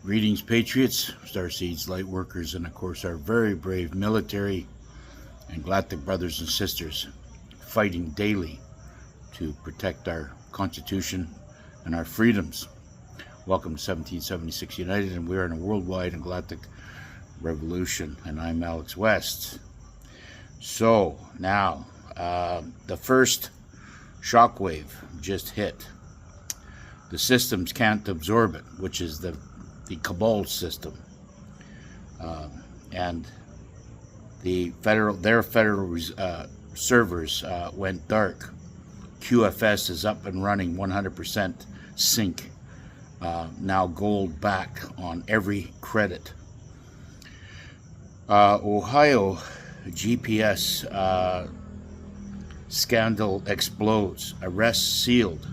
Greetings, Patriots, Starseeds, Lightworkers, and of course our very brave military and galactic brothers and sisters fighting daily to protect our Constitution and our freedoms. Welcome to 1776 United, and we are in a worldwide and galactic revolution, and I'm Alex West. So, now, the first shockwave just hit. The systems can't absorb it, which is the cabal system, and their federal servers went dark. QFS is up and running 100% sync, now gold back on every credit. Ohio GPS scandal explodes, arrests sealed,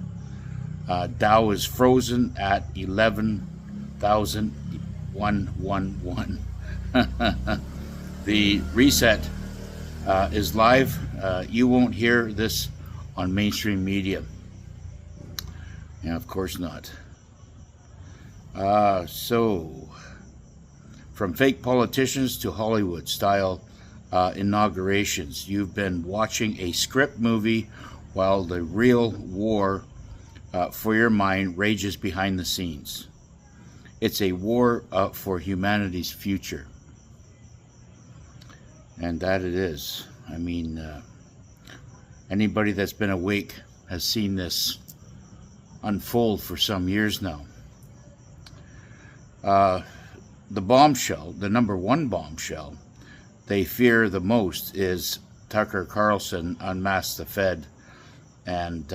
Dow is frozen at 11,111. The reset is live. You won't hear this on mainstream media. Yeah, of course not. So, from fake politicians to Hollywood-style inaugurations, you've been watching a script movie while the real war for your mind rages behind the scenes. It's a war for humanity's future. And that it is. I mean, anybody that's been awake has seen this unfold for some years now. The bombshell, the number one bombshell they fear the most is Tucker Carlson unmasked the Fed, and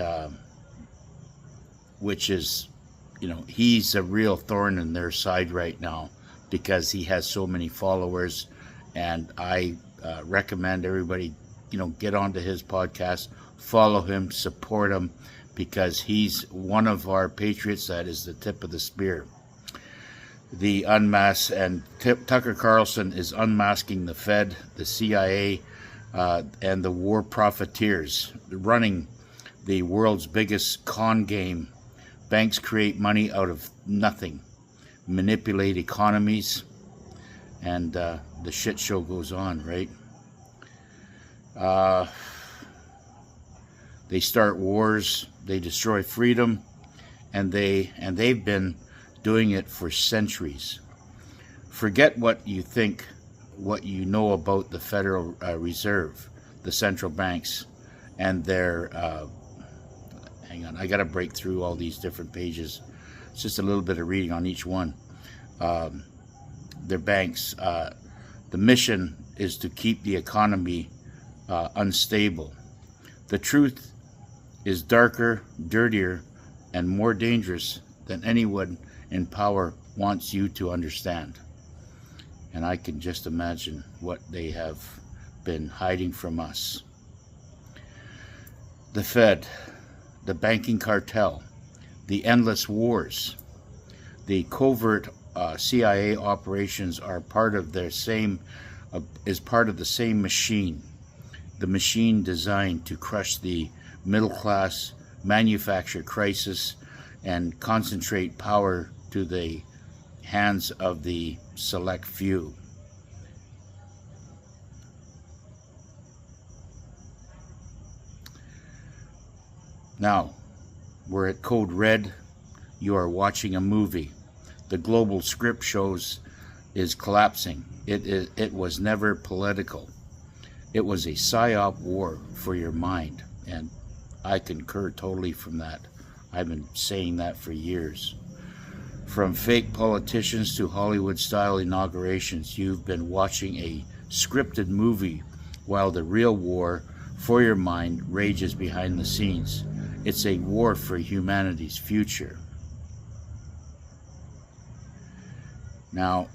which is, you know, he's a real thorn in their side right now because he has so many followers. And I recommend everybody, you know, get onto his podcast, follow him, support him, because he's one of our patriots that is the tip of the spear. The unmask, and Tucker Carlson is unmasking the Fed, the CIA, and the war profiteers running the world's biggest con game. Banks create money out of nothing, manipulate economies, and the shit show goes on, right? They start wars, they destroy freedom, and they've been doing it for centuries. Forget what you think, what you know about the Federal Reserve, the central banks, and their hang on, I got to break through all these different pages. It's just a little bit of reading on each one. Their banks, the mission is to keep the economy unstable. The truth is darker, dirtier, and more dangerous than anyone in power wants you to understand. And I can just imagine what they have been hiding from us. The Fed, the banking cartel, the endless wars, the covert CIA operations are part of their same, is part of the same machine. The machine designed to crush the middle class, manufacture crisis, and concentrate power to the hands of the select few. Now, we're at Code Red. You are watching a movie. The global script shows is collapsing. It was never political. It was a psyop war for your mind, and I concur totally from that. I've been saying that for years. From fake politicians to Hollywood-style inaugurations, you've been watching a scripted movie while the real war for your mind rages behind the scenes. It's a war for humanity's future. Now,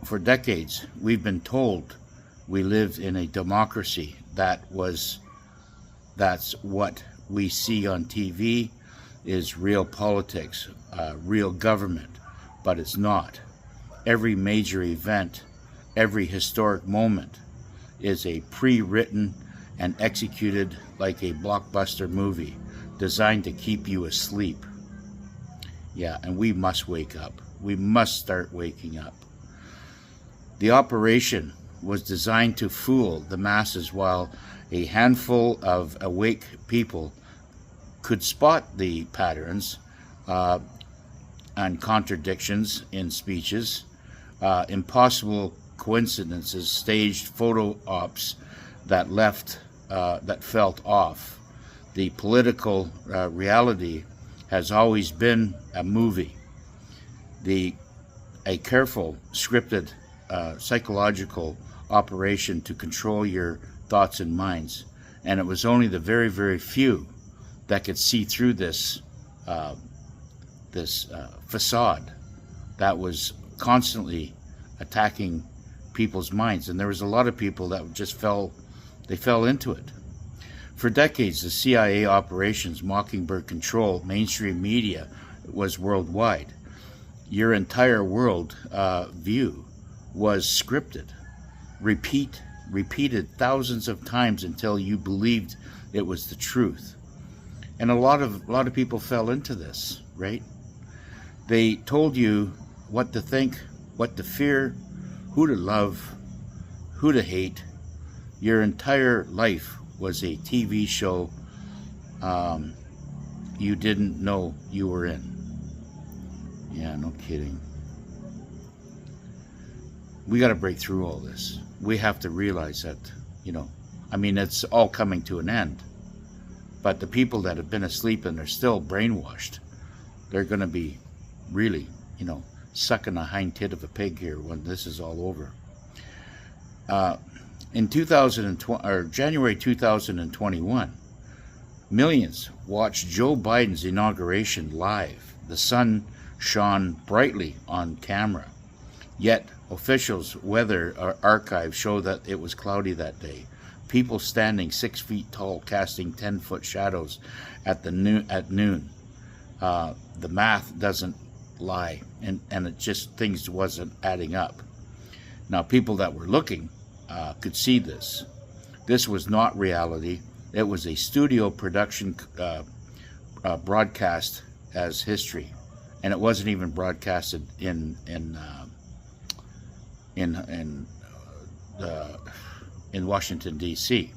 for decades, we've been told we live in a democracy. That's what we see on TV is real politics, real government, but it's not. Every major event, every historic moment is a pre-written and executed like a blockbuster movie designed to keep you asleep. Yeah, and we must wake up. We must start waking up. The operation was designed to fool the masses, while a handful of awake people could spot the patterns and contradictions in speeches, impossible coincidences, staged photo ops that felt off. The political reality has always been a movie. A careful, scripted, psychological operation to control your thoughts and minds. And it was only the very, very few that could see through this facade that was constantly attacking people's minds. And there was a lot of people that just fell into it. For decades, the CIA operations Mockingbird control mainstream media was worldwide. Your entire world view was scripted, repeated thousands of times until you believed it was the truth. And a lot of people fell into this, right? They told you what to think, what to fear, who to love, who to hate. Your entire life was a TV show you didn't know you were in. Yeah, no kidding. We got to break through all this. We have to realize that, it's all coming to an end. But the people that have been asleep and are still brainwashed, they're going to be really, sucking the hind tit of a pig here when this is all over. In January 2021, millions watched Joe Biden's inauguration live. The sun shone brightly on camera. Yet, officials' weather archives show that it was cloudy that day. People standing 6 feet tall, casting 10-foot shadows at noon. The math doesn't lie, and it just, things wasn't adding up. Now, people that were looking could see this. This was not reality. It was a studio production broadcast as history, and it wasn't even broadcasted in Washington, D.C.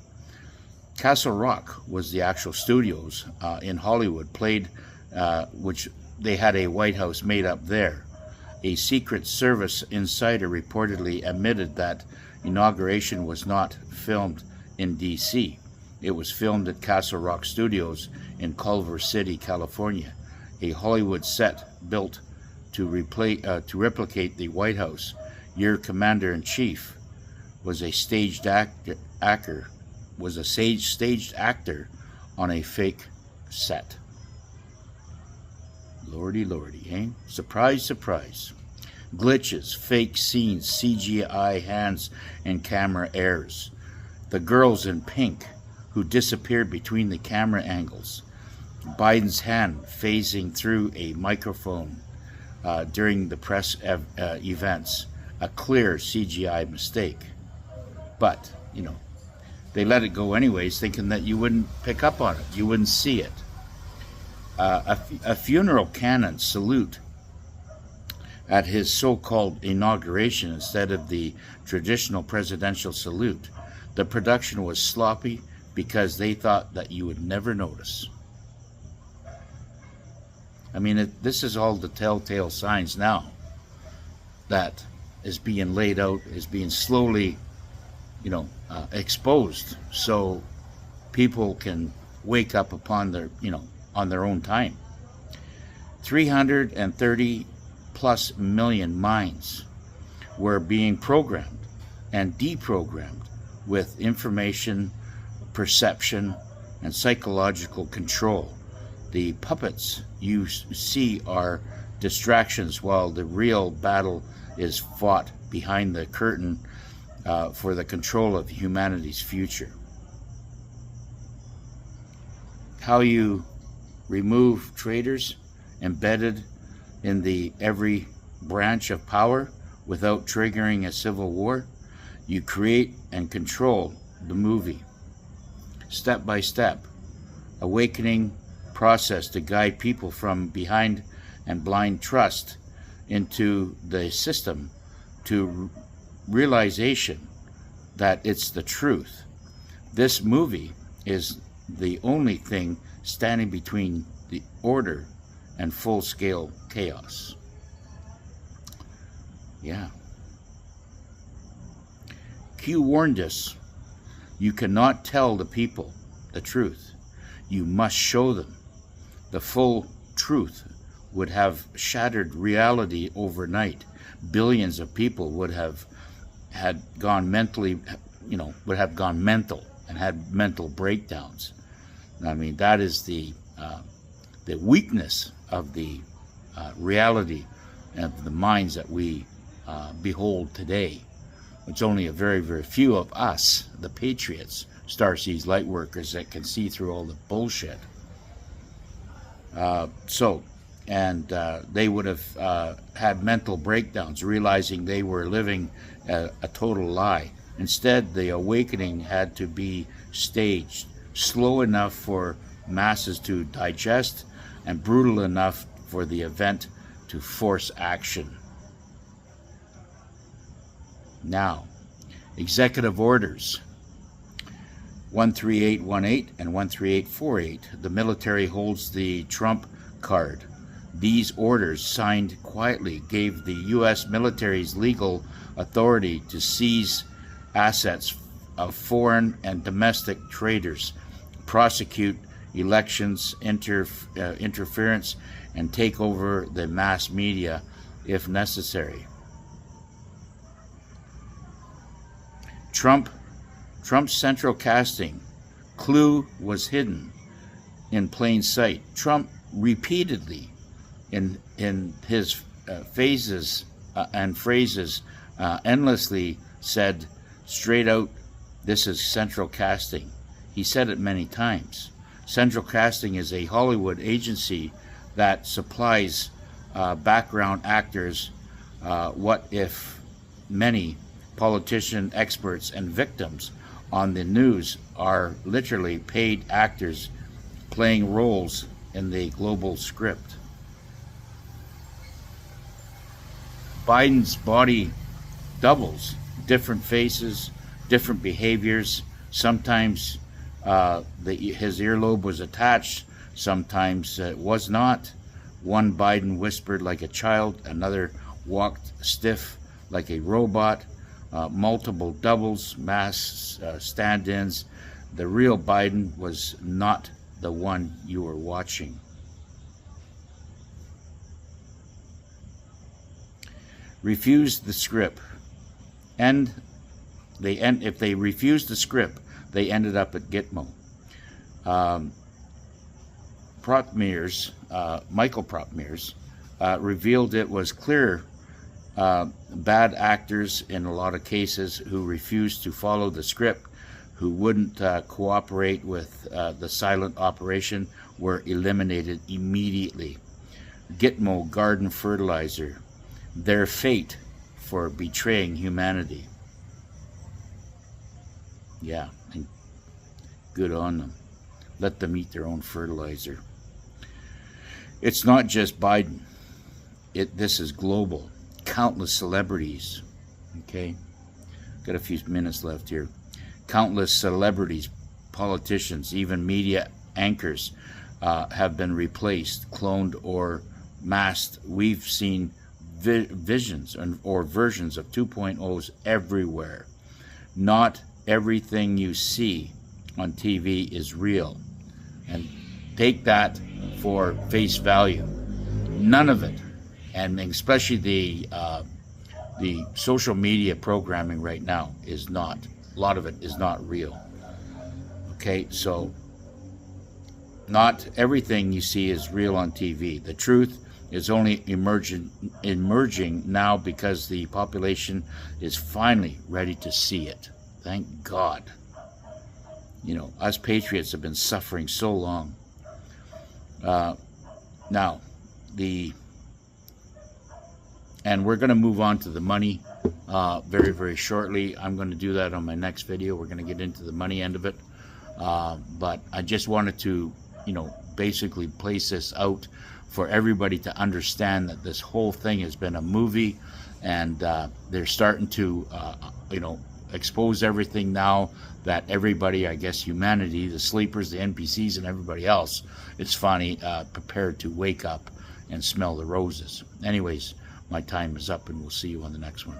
Castle Rock was the actual studios in Hollywood, which they had a White House made up there. A Secret Service insider reportedly admitted that inauguration was not filmed in D.C. It was filmed at Castle Rock Studios in Culver City, California, a Hollywood set built to replicate the White House. Your commander-in-chief was a staged actor on a fake set. Lordy, lordy, eh? Surprise, surprise. Glitches, fake scenes, CGI hands and camera errors. The girls in pink who disappeared between the camera angles. Biden's hand phasing through a microphone during the press events. A clear CGI mistake. But, they let it go anyways, thinking that you wouldn't pick up on it. You wouldn't see it. A funeral canon salute at his so-called inauguration instead of the traditional presidential salute. The production was sloppy because they thought that you would never notice. This is all the telltale signs now that is being laid out, is being slowly, exposed, so people can wake up upon on their own time. 330 plus million minds were being programmed and deprogrammed with information, perception, and psychological control. The puppets you see are distractions, while the real battle is fought behind the curtain for the control of humanity's future. How you remove traitors embedded in every branch of power without triggering a civil war. You create and control the movie. Step by step, awakening process to guide people from behind and blind trust into the system to realization that it's the truth. This movie is the only thing standing between the order and full-scale chaos. Yeah. Q warned us, you cannot tell the people the truth. You must show them. The full truth would have shattered reality overnight. Billions of people would have gone mentally, would have gone mental and had mental breakdowns. I mean, that is the weakness of the reality of the minds that we behold today. It's only a very, very few of us, the patriots, Starseeds Lightworkers, that can see through all the bullshit. They would have had mental breakdowns, realizing they were living a total lie. Instead, the awakening had to be staged, slow enough for masses to digest, and brutal enough for the event to force action. Now, executive orders 13818 and 13848. The military holds the Trump card. These orders, signed quietly, gave the U.S. military's legal authority to seize assets of foreign and domestic traders, prosecute elections interference, and take over the mass media if necessary. Trump's central casting clue was hidden in plain sight. Trump repeatedly in his phases and phrases endlessly said straight out, this is central casting. He said it many times. Central casting is a Hollywood agency that supplies background actors. What if many politician experts and victims on the news are literally paid actors playing roles in the global script? Biden's body doubles, different faces, different behaviors. Sometimes his earlobe was attached, sometimes it was not. One Biden whispered like a child, another walked stiff like a robot. Multiple doubles, mass stand-ins. The real Biden was not the one you were watching. Refused the script, and if they refused the script, they ended up at Gitmo. Michael Propmeers revealed it was clear bad actors in a lot of cases who refused to follow the script, who wouldn't cooperate with the silent operation, were eliminated immediately. Gitmo Garden Fertilizer, their fate for betraying humanity. Yeah, and good on them. Let them eat their own fertilizer. It's not just Biden. This is global. Countless celebrities. Okay, got a few minutes left here. Countless celebrities, politicians, even media anchors have been replaced, cloned, or masked. We've seen visions or versions of 2.0s everywhere. Not everything you see on TV is real, and take that for face value. None of it, and especially the social media programming right now, is not. A lot of it is not real. Okay, so not everything you see is real on TV. The truth is only emerging now because the population is finally ready to see it. Thank God. You know, us patriots have been suffering so long. And we're going to move on to the money very, very shortly. I'm going to do that on my next video. We're going to get into the money end of it. But I just wanted to, basically place this out for everybody to understand that this whole thing has been a movie, and they're starting to, expose everything now that everybody, I guess humanity, the sleepers, the NPCs, and everybody else, it's finally prepared to wake up and smell the roses. Anyways, my time is up, and we'll see you on the next one.